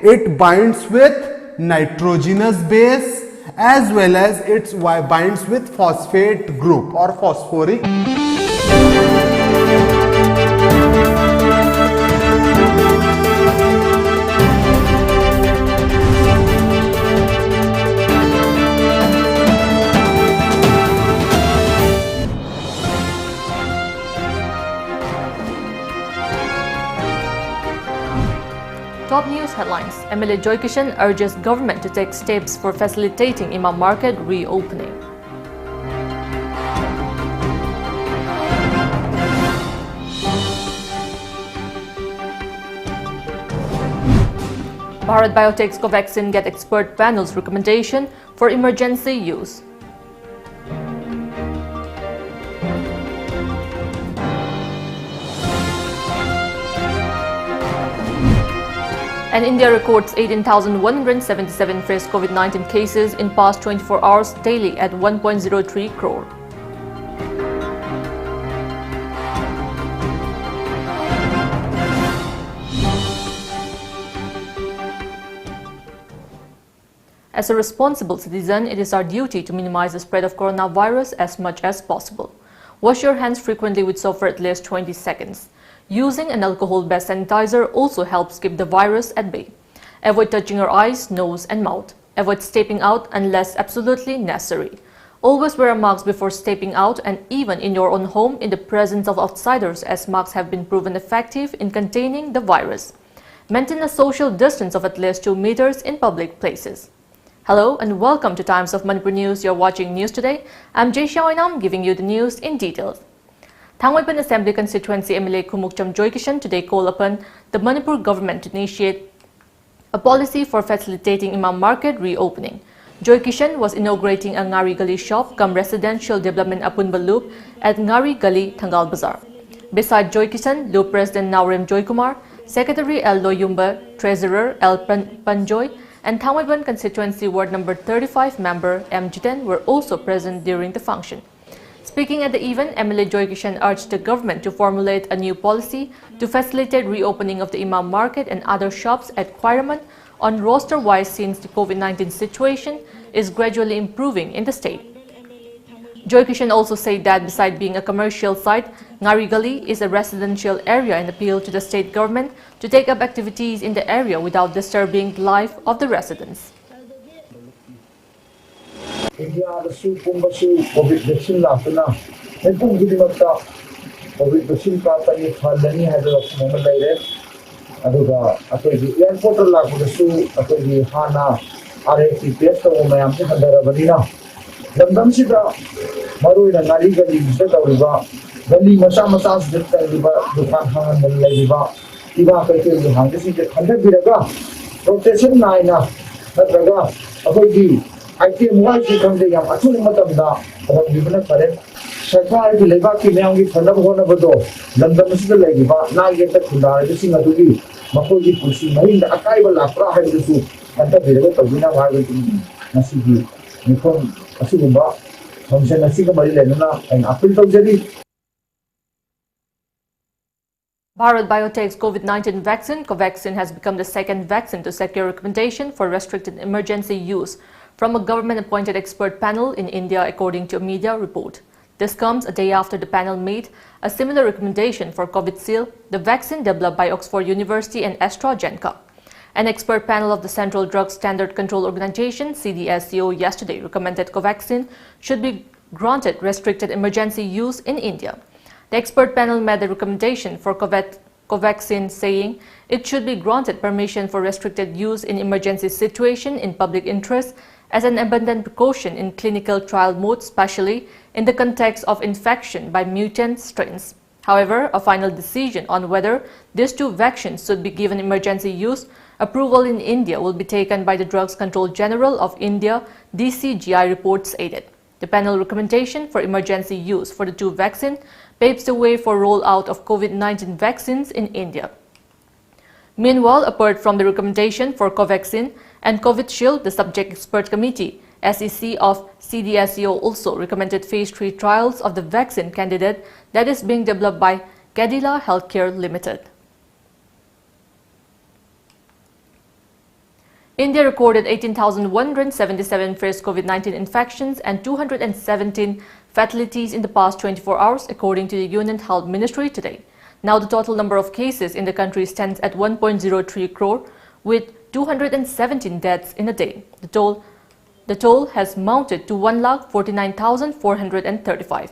It binds with nitrogenous base as well as it binds with phosphate group or phosphoric. Top news headlines. MLA Joy Kishan urges government to take steps for facilitating Imam market reopening. Bharat Biotech's Covaxin get expert panel's recommendation for emergency use. And India records 18,177 fresh COVID-19 cases in past 24 hours daily at 1.03 crore. As a responsible citizen, it is our duty to minimize the spread of coronavirus as much as possible. Wash your hands frequently with soap for at least 20 seconds. Using an alcohol-based sanitizer also helps keep the virus at bay. Avoid touching your eyes, nose and mouth. Avoid stepping out unless absolutely necessary. Always wear a mask before stepping out and even in your own home in the presence of outsiders, as masks have been proven effective in containing the virus. Maintain a social distance of at least 2 meters in public places. Hello and welcome to Times of Manipur News. You're watching News Today. I'm JESSIA OINAM giving you the news in details. Thangwaipan Assembly Constituency MLA Kumukcham Joy Kishan today called upon the Manipur government to initiate a policy for facilitating Imam market reopening. Joy Kishan was inaugurating a Ngari Gali shop cum residential development Apunba Loop at Ngari Gali, Thangal Bazar. Beside Joy Kishan, Loop President Naurem Joy Kumar, Secretary L. Loyumba, Treasurer L. Panjoy, and Thangwaipan Constituency Ward Number 35 member M. Jiten were also present during the function. Speaking at the event, MLA Joy Kishan urged the government to formulate a new policy to facilitate reopening of the Imam market and other shops at Kwairaman on roster-wise since the COVID-19 situation is gradually improving in the state. Joy Kishan also said that beside being a commercial site, Ngari Gali is a residential area and appealed to the state government to take up activities in the area without disturbing the life of the residents. India COVID vaccine lafuna nepung gidimata COVID vaccine ka tani phalani hada moment laire aduga atoi airport la kudasu atoi hana RT test to mayam se handara banina lamdam sida maruina ngari gali se tawriba gali masa masa se tawriba dukan hangan laiba iba kai ke hangde se khanda biraga protection naina natraga atoi gi ITM wise becomes a actually matamda or given a correct. Sakar Lebaki Nangi Fanabona Bodo, London is the lady, but now get the Kunda, the singer to be Makoji Pushi, Marine, the Akaiba Lapra had the soup, and the Villa of Vina Margaret Nasibi, Nikon Asuba, from Senasiga Marilena, and Apple Jelly. Bharat Biotech's COVID-19 vaccine, Covaxin, has become the second vaccine to secure recommendation for restricted emergency use from a government-appointed expert panel in India, according to a media report. This comes a day after the panel made a similar recommendation for Covishield, the vaccine developed by Oxford University and AstraZeneca. An expert panel of the Central Drug Standard Control Organization, CDSCO, yesterday recommended Covaxin should be granted restricted emergency use in India. The expert panel made the recommendation for Covaxin, saying it should be granted permission for restricted use in emergency situation in public interest as an abundant precaution in clinical trial mode, especially in the context of infection by mutant strains. However, a final decision on whether these two vaccines should be given emergency use approval in India will be taken by the Drugs Control General of India, DCGI, reports aided. The panel recommendation for emergency use for the two vaccines paves the way for rollout of COVID-19 vaccines in India. Meanwhile, apart from the recommendation for Covaxin and Covishield, the Subject Expert Committee, SEC of CDSCO, also recommended phase 3 trials of the vaccine candidate that is being developed by Cadila Healthcare Limited. India recorded 18,177 fresh COVID-19 infections and 217 fatalities in the past 24 hours, according to the Union Health Ministry today. Now the total number of cases in the country stands at 1.03 crore, with 217 deaths in a day. The toll has mounted to 1,49,435.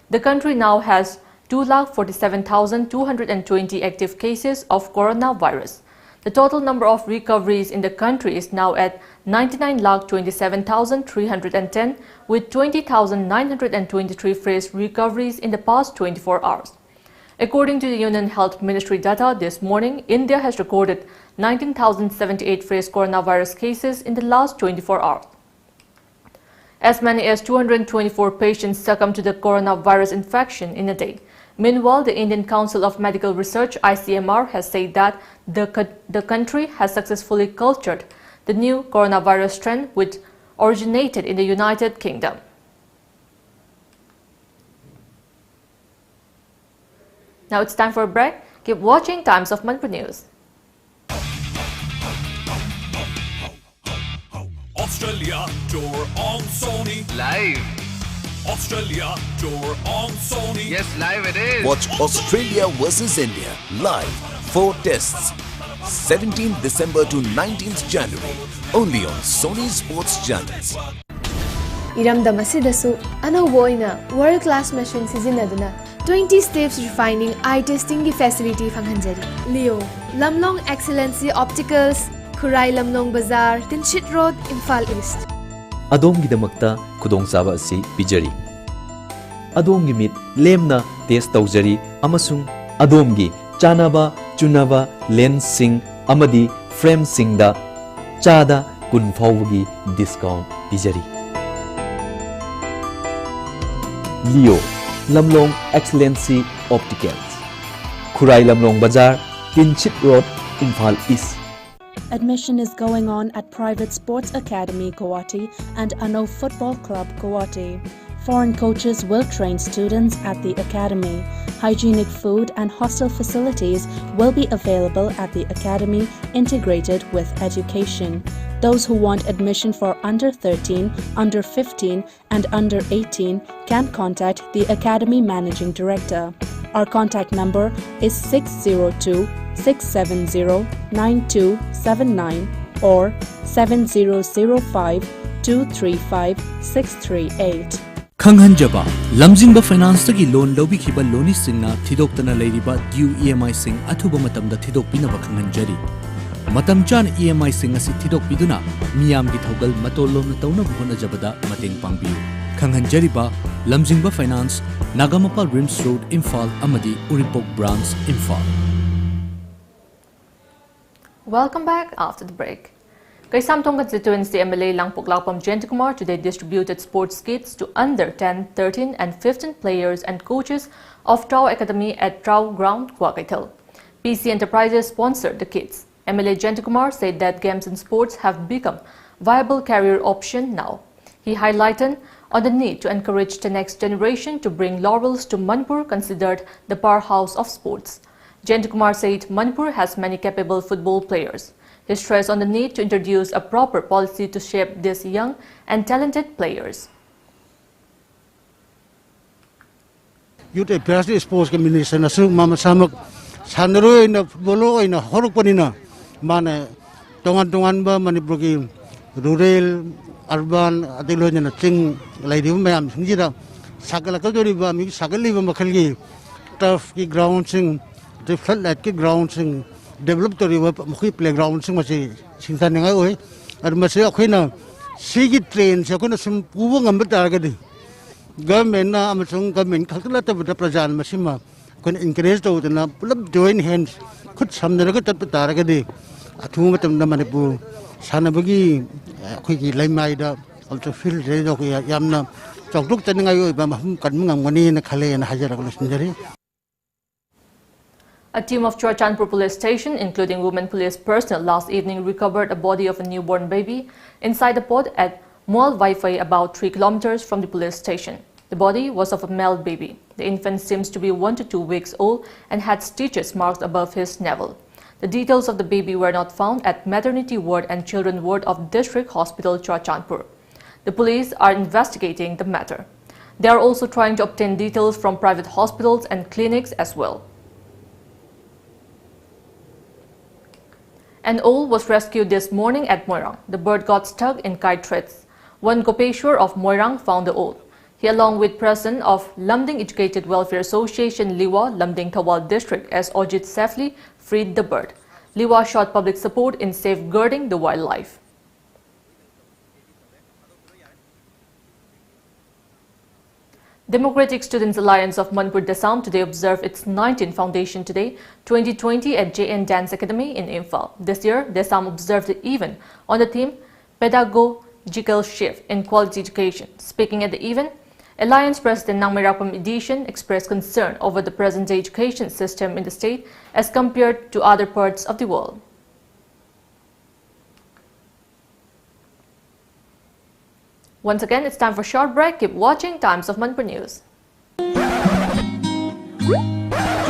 The country now has 2,47,220 active cases of coronavirus. The total number of recoveries in the country is now at 99,27,310, with 20,923 fresh recoveries in the past 24 hours. According to the Union Health Ministry data this morning, India has recorded 19,078 fresh coronavirus cases in the last 24 hours. As many as 224 patients succumbed to the coronavirus infection in a day. Meanwhile, the Indian Council of Medical Research (ICMR) has said that the country has successfully cultured the new coronavirus strain, which originated in the United Kingdom. Now it's time for a break. Keep watching Times of Manipur News. Australia tour on Sony Live. Australia tour on Sony. Yes, live it is. Watch Australia versus India live. 4 tests. 17th December to 19th January. Only on Sony Sports Channels. Iramdam asidasu anauba oina world class machine sizinaduna 20 steps refining eye testing facility fanghanjari. Leo Lamlong Excellency Opticals, Khurai Lamlong Bazaar, Tinchit Road, Imphal East. ꯑꯗꯣꯝꯒꯤꯗꯃꯛꯇ ꯈꯨꯗꯣꯡꯆꯥꯕ ꯑꯁꯤ ꯄꯤꯖꯔꯤ ꯑꯗꯣꯝꯒꯤ ꯃꯤꯠ ꯂꯦꯝꯅ test ꯇꯧꯖꯔꯤ ꯑꯃꯁꯨꯡ ꯑꯗꯣꯝꯒꯤ ꯆꯥꯅꯕ ꯆꯨꯅꯕ ꯂꯦꯟꯁꯁꯤꯡ ꯑꯃꯗꯤ ꯐ꯭ꯔꯦꯝꯁꯤꯡꯗ ꯆꯥꯗ 10 ꯐꯥꯎꯕꯒꯤ ꯗꯤꯁꯀꯥꯎꯟꯠ ꯄꯤꯖꯔꯤ ꯂꯤꯑꯣ ꯂꯝꯂꯣꯡ ꯑꯦꯛꯁꯂꯦꯟꯁꯤ ꯑꯣꯞꯇꯤꯀꯦꯜꯁ ꯈꯨꯔꯥꯏ ꯂꯝꯂꯣꯡ ꯕꯖꯥꯔ ꯇꯤꯟꯆꯤꯠ road Imphal is. Admission is going on at Private Sports Academy Guwahati and Ano Football Club Guwahati. Foreign coaches will train students at the academy. Hygienic food and hostel facilities will be available at the academy, integrated with education. Those who want admission for under 13, under 15 and under 18 can contact the academy managing director. Our contact number is 602-670-9279 or 7005-235-638. Khanghanjaba Lamjingba Finance tagi loan lobikhiba loni singna thidoktana leiriba due EMI sing athuba matamda thidokpinaba khanghanjari. Matam chan EMI sing asi thidokpiduna miyamgi thogal matolomna tawna honajabada mateng pangbiu. Khanghanjariba Lamjingba Finance, Nagamapal Rims Road, Imphal, Amadi, Uripok Branch, Imphal. Welcome back after the break. Kaisamthong constituency MLA Langpoklapam Jentikumar today distributed sports kits to under 10, 13 and 15 players and coaches of Trau Academy at Trau Ground, Kwakaital. PC Enterprises sponsored the kits. MLA Jentikumar said that games and sports have become viable career option now. He highlighted on the need to encourage the next generation to bring laurels to Manipur, considered the powerhouse of sports. Jentikumar said Manipur has many capable football players. He stressed on the need to introduce a proper policy to shape these young and talented players. Youth affairs sports commission asu mama samak sanro ina football ina horok panina mana tongan ba Manipur ki rural urban atilo na ching laidi mayam singjira sakala kalori ba mi sakali ba makhalgi turf ki ground sing the floodlight ki ground sing develop tori ba mukhi playground sing masi singtan ngai oi ar masi akhoina sigi train se kona sum puwa ngam ta ga di government na amasung government khaltla ta bada prajan masima kon encourage to na pulap join hands khut samna ga tat ta ga di athu matam na Manipur sanabagi khoi ki laimai da also feel re do ya yamna chokduk tan ngai oi ba mahum kan ngam ngani na khale na hajara ko sinjari. A team of Churachandpur police station, including women police personnel, last evening recovered a body of a newborn baby inside a pod at Mual Wi-Fi, about 3 kilometers from the police station. The body was of a male baby. The infant seems to be 1 to 2 weeks old and had stitches marked above his navel. The details of the baby were not found at Maternity Ward and Children Ward of District Hospital Churachandpur. The police are investigating the matter. They are also trying to obtain details from private hospitals and clinics as well. An owl was rescued this morning at Moirang. The bird got stuck in kite threads. One Gopeshwar of Moirang found the owl. He, along with President of Lamding Educated Welfare Association Liwa, Lamding Thawal District, as Ojit safely freed the bird. Liwa showed public support in safeguarding the wildlife. Democratic Students Alliance of Manipur Dasam today observed its 19th Foundation Day 2020 at JN Dance Academy in Imphal. This year, Dasam observed the event on the theme Pedagogical Shift in Quality Education. Speaking at the event, Alliance President Nangmerakum Edition expressed concern over the present-day education system in the state as compared to other parts of the world. Once again, it's time for a short break. Keep watching Times of Manipur News.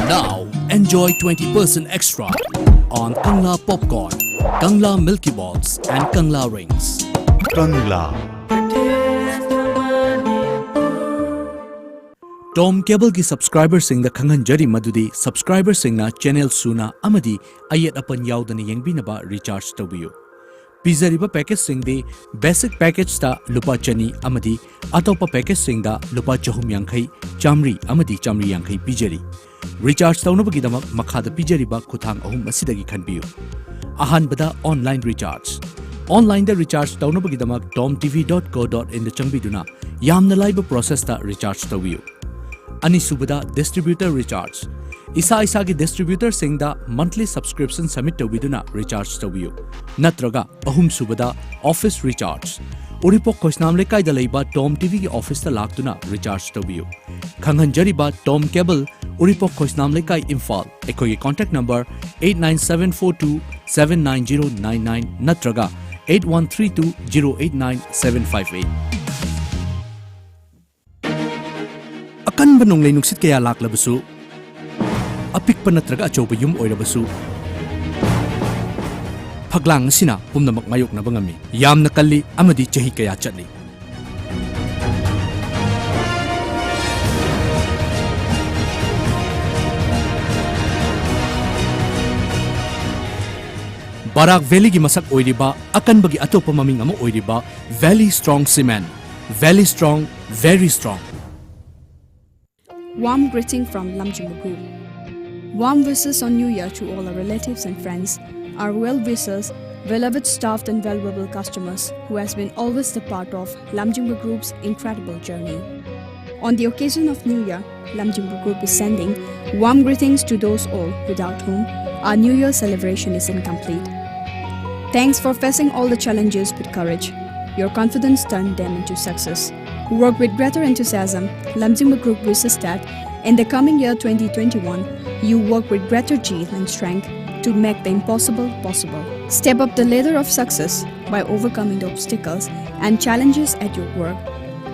Now, enjoy 20% extra on Kangla Popcorn, Kangla Milky Balls and Kangla Rings. Kangla. Tom Cable ki subscriber sing the Kangan Jari Madudi, subscriber sing na channel Suna Amadi, Ayat Apan Yaudani Yangbinaba recharge Tawiyu. Pizariba package sing the basic package ta Lupa Chani Amadi, Atopa package sing da Lupa Chahum Yankai, Chamri Amadi Chamri Yankai Pijari. Recharge Taunabagidama Makada Pijariba Kutang Ahum Asidagi Kanbiu. Ahan Bada online recharge. Online the recharge Taunabagidama TOMTV.co.in the Changbiduna, Yamna Live process ta recharge Tawiu. Anisubada distributor recharge. Isa Isagi distributor sing da monthly subscription submit to Viduna recharge to view. Natraga Ahum Subada office recharge. Uripok Kosnam Lekai the Leba Tom TV office the Laktuna recharge to view. Kanganjariba Tom Cable Uripok Kosnam Lekai Imphal. Ekoye contact number 89742790999 Natraga 8132089758. Akan banong lainuksit kaya laklabasu. Apik panatraga achoba yum oirabasu. Phaglang sina pumnamak mayok na bangami. Yam nakali amadi chahi kaya chatli. Barak Valley gi masak oiriba akan bagi atopa maming amo oiriba Valley Strong Cement. Valley Strong, very strong. Warm greeting from Lamjung Group. Warm wishes on New Year to all our relatives and friends, our well-wishers, beloved staff and valuable customers who has been always the part of Lamjung Group's incredible journey. On the occasion of New Year, Lamjung Group is sending warm greetings to those all without whom our New Year celebration is incomplete. Thanks for facing all the challenges with courage. Your confidence turned them into success. Work with greater enthusiasm, Lamjung Group wishes that in the coming year 2021, you work with greater zeal and strength to make the impossible possible. Step up the ladder of success by overcoming the obstacles and challenges at your work.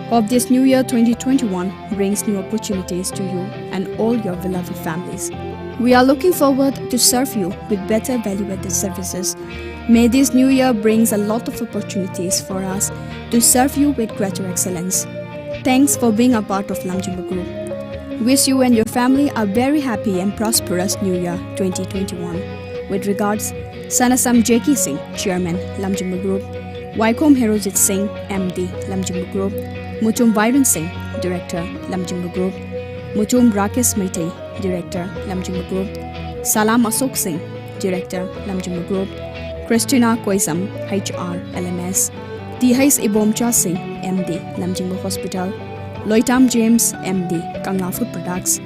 Hope this new year 2021 brings new opportunities to you and all your beloved families. We are looking forward to serve you with better value-added services. May this new year brings a lot of opportunities for us to serve you with greater excellence. Thanks for being a part of Lamjung Group. Wish you and your family a very happy and prosperous New Year 2021. With regards, Sanasam Jeki Singh, Chairman, Lamjung Group, Waikom Herojit Singh, MD, Lamjung Group, Mutum Viren Singh, Director, Lamjung Group, Mutum Rakesh Maitei, Director, Lamjung Group, Salam Asok Singh, Director, Lamjung Group, Christina Koisam, HR, LMS, Tihais Ibomcha Singh, MD, Lamjung Hospital, Loitam James, MD, Kangla Food Products,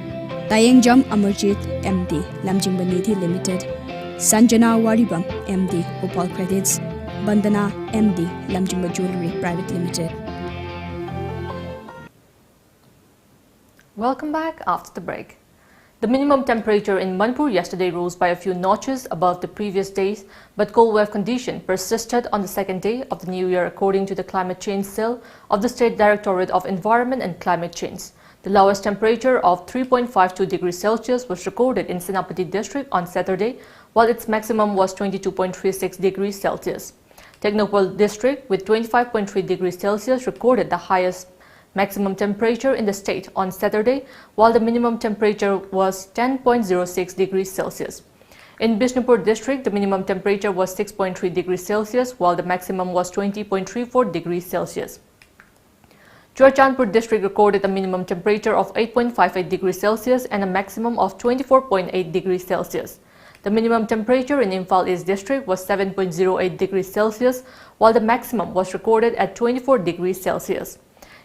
Tayengjam Amarjit, MD, Lamjung Nidhi Limited, Sanjana Waribam, MD, Opal Credits, Bandana, MD, Lamjung Jewelry Private Limited. Welcome back after the break. The minimum temperature in Manipur yesterday rose by a few notches above the previous days, but cold wave condition persisted on the second day of the new year according to the Climate Change Cell of the State Directorate of Environment and Climate Change. The lowest temperature of 3.52 degrees Celsius was recorded in Senapati district on Saturday, while its maximum was 22.36 degrees Celsius. Technopole district with 25.3 degrees Celsius recorded the highest maximum temperature in the state on Saturday, while the minimum temperature was 10.06 degrees Celsius. In Bishnupur district, the minimum temperature was 6.3 degrees Celsius, while the maximum was 20.34 degrees Celsius. Churachandpur district recorded a minimum temperature of 8.58 degrees Celsius and a maximum of 24.8 degrees Celsius. The minimum temperature in Imphal East district was 7.08 degrees Celsius, while the maximum was recorded at 24 degrees Celsius.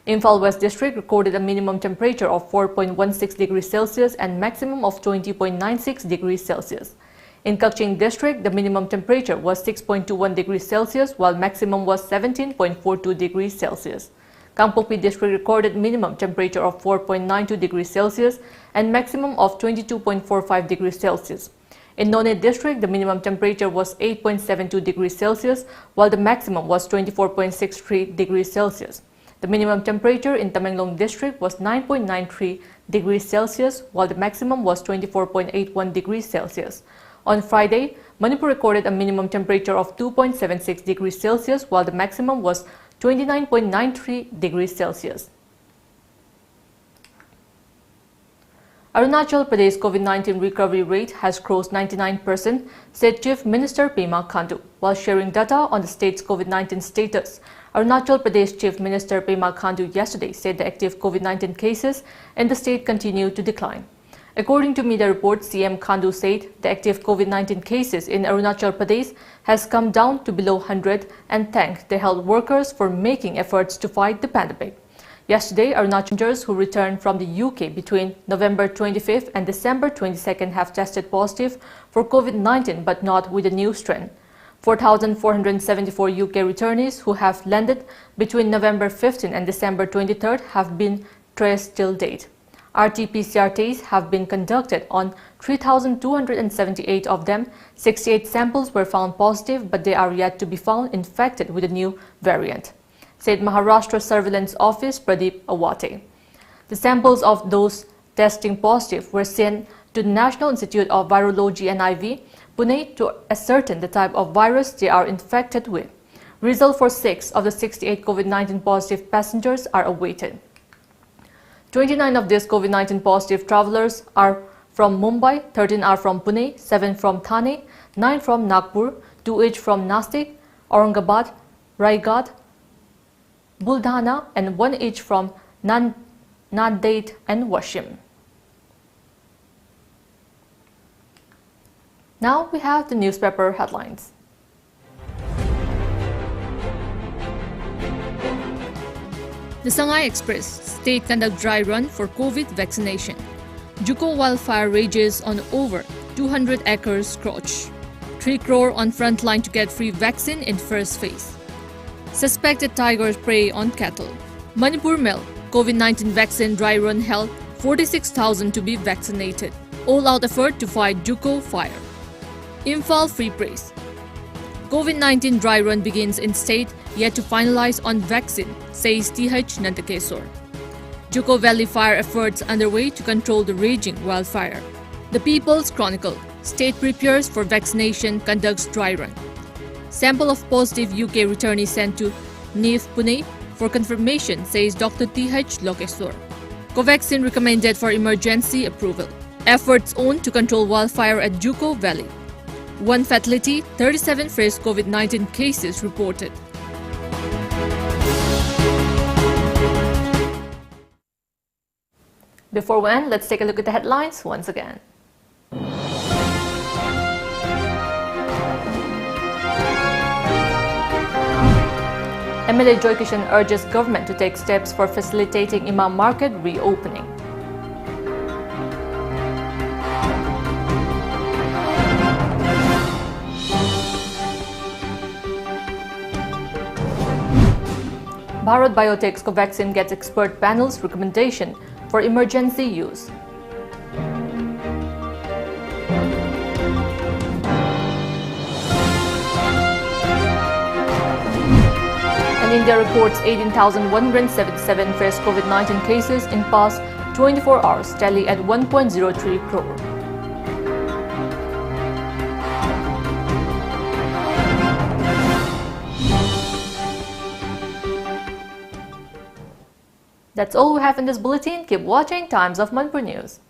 Imphal West district recorded a minimum temperature of 4.16 degrees Celsius and maximum of 20.96 degrees Celsius. In Kaching district, the minimum temperature was 6.21 degrees Celsius, while maximum was 17.42 degrees Celsius. Kangpokpi district recorded minimum temperature of 4.92 degrees Celsius and maximum of 22.45 degrees Celsius. In None district, the minimum temperature was 8.72 degrees Celsius, while the maximum was 24.63 degrees Celsius. The minimum temperature in Tamenglong district was 9.93 degrees Celsius, while the maximum was 24.81 degrees Celsius. On Friday, Manipur recorded a minimum temperature of 2.76 degrees Celsius, while the maximum was 29.93 degrees Celsius. Arunachal Pradesh COVID-19 recovery rate has crossed 99%, said Chief Minister Pema Khandu. While sharing data on the state's COVID-19 status, Arunachal Pradesh Chief Minister Pema Khandu yesterday said the active COVID-19 cases in the state continue to decline. According to media reports, CM Khandu said the active COVID-19 cases in Arunachal Pradesh has come down to below 100 and thanked the health workers for making efforts to fight the pandemic. Yesterday, Arunachal who returned from the UK between November 25th and December 22nd have tested positive for COVID-19 but not with a new strain. 4,474 UK returnees who have landed between November 15 and December 23rd have been traced till date. RT-PCR tests have been conducted on 3,278 of them. 68 samples were found positive, but they are yet to be found infected with a new variant, said Maharashtra Surveillance Office Pradeep Awate. The samples of those testing positive were sent to the National Institute of Virology NIV, Pune, to ascertain the type of virus they are infected with. Results for 6 of the 68 COVID-19 positive passengers are awaited. 29 of these COVID-19 positive travelers are from Mumbai, 13 are from Pune, 7 from Thane, 9 from Nagpur, 2 each from Nasik, Aurangabad, Raigad, Buldhana, and 1 each from Nanded and Washim. Now we have the newspaper headlines. The Shanghai Express, state conduct dry run for COVID vaccination. Juko wildfire rages on over 200 acres scorch. 3 crore on front line to get free vaccine in first phase. Suspected tigers prey on cattle. Manipur Mel, COVID-19 vaccine dry run held, 46,000 to be vaccinated. All-out effort to fight Juko fire. Imphal Free Press. COVID-19 dry run begins in state, yet to finalize on vaccine, says TH Nantakeswar. Juko Valley fire efforts underway to control the raging wildfire. The People's Chronicle. State prepares for vaccination, conducts dry run. Sample of positive UK returnee sent to NIF Pune for confirmation, says Dr. TH Lokeswar. Covaxin recommended for emergency approval. Efforts on to control wildfire at Juko Valley. 1 fatality, 37 fresh COVID-19 cases reported. Before we end, let's take a look at the headlines once again. MLA Joy Kishan urges government to take steps for facilitating Imam market reopening. Bharat Biotech's Covaxin gets expert panel's recommendation for emergency use. And India reports 18,177 fresh COVID-19 cases in past 24 hours, tally at 1.03 crore. That's all we have in this bulletin. Keep watching Times of Manipur News.